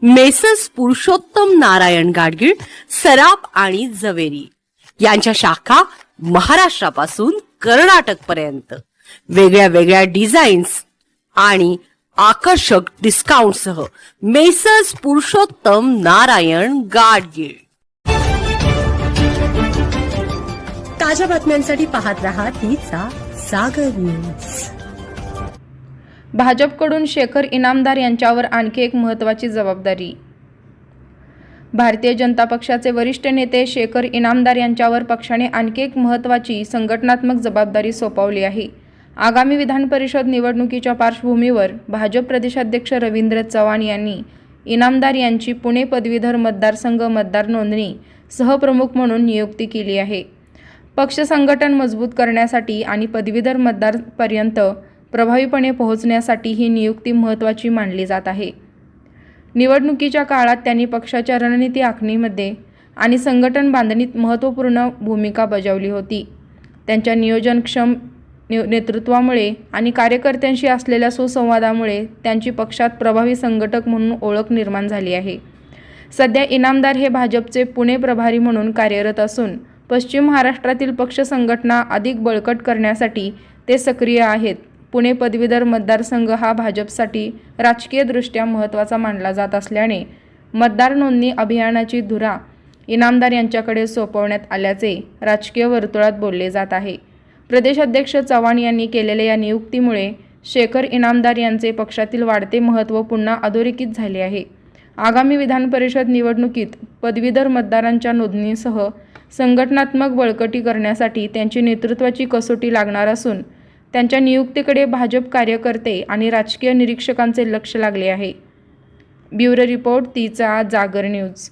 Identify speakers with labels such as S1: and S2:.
S1: Messrs Purushottam Narayan Gadgil, सराफ आणि जवेरी यांच्या शाखा महाराष्ट्रापासून कर्नाटक पर्यंत वेगळ्या वेगळ्या डिझाईन्स आणि आकर्षक डिस्काउंटसह मेसर्स पुरुषोत्तम नारायण गाडगीळ. ताज्या बातम्यांसाठी पाहत रहा तिचा सागर न्यूज.
S2: भाजपकडून शेखर इनामदार यांच्यावर आणखी एक महत्त्वाची जबाबदारी. भारतीय जनता पक्षाचे वरिष्ठ नेते शेखर इनामदार यांच्यावर पक्षाने आणखी एक महत्त्वाची संघटनात्मक जबाबदारी सोपवली आहे. आगामी विधान परिषद निवडणुकीच्या पार्श्वभूमीवर भाजप प्रदेशाध्यक्ष रवींद्र चव्हाण यांनी इनामदार यांची पुणे पदवीधर मतदारसंघ मतदार नोंदणी सहप्रमुख म्हणून नियुक्ती केली आहे. पक्ष संघटन मजबूत करण्यासाठी आणि पदवीधर मतदारांपर्यंत प्रभावीपणे पोहोचण्यासाठी ही नियुक्ती महत्त्वाची मानली जात आहे. निवडणुकीच्या काळात त्यांनी पक्षाच्या रणनीती आखणीमध्ये आणि संघटन बांधणीत महत्त्वपूर्ण भूमिका बजावली होती. त्यांच्या नियोजनक्षम नेतृत्वामुळे आणि कार्यकर्त्यांशी असलेल्या सुसंवादामुळे त्यांची पक्षात प्रभावी संघटक म्हणून ओळख निर्माण झाली आहे. सध्या इनामदार हे भाजपचे पुणे प्रभारी म्हणून कार्यरत असून पश्चिम महाराष्ट्रातील पक्ष संघटना अधिक बळकट करण्यासाठी ते सक्रिय आहेत. पुणे पदवीधर मतदारसंघ हा भाजपसाठी राजकीयदृष्ट्या महत्त्वाचा मानला जात असल्याने मतदार नोंदणी अभियानाची धुरा इनामदार यांच्याकडे सोपवण्यात आल्याचे राजकीय वर्तुळात बोलले जात आहे. प्रदेशाध्यक्ष चव्हाण यांनी केलेल्या या नियुक्तीमुळे शेखर इनामदार यांचे पक्षातील वाढते महत्त्व पुन्हा अधोरेखित झाले आहे. आगामी विधान परिषद निवडणुकीत पदवीधर मतदारांच्या नोंदणीसह संघटनात्मक बळकटी करण्यासाठी त्यांची नेतृत्वाची कसोटी लागणार असून त्यांच्या नियुक्तीकडे भाजप कार्यकर्ते आणि राजकीय निरीक्षकांचे लक्ष लागले आहे. ब्युरो रिपोर्ट तिचा जागर न्यूज.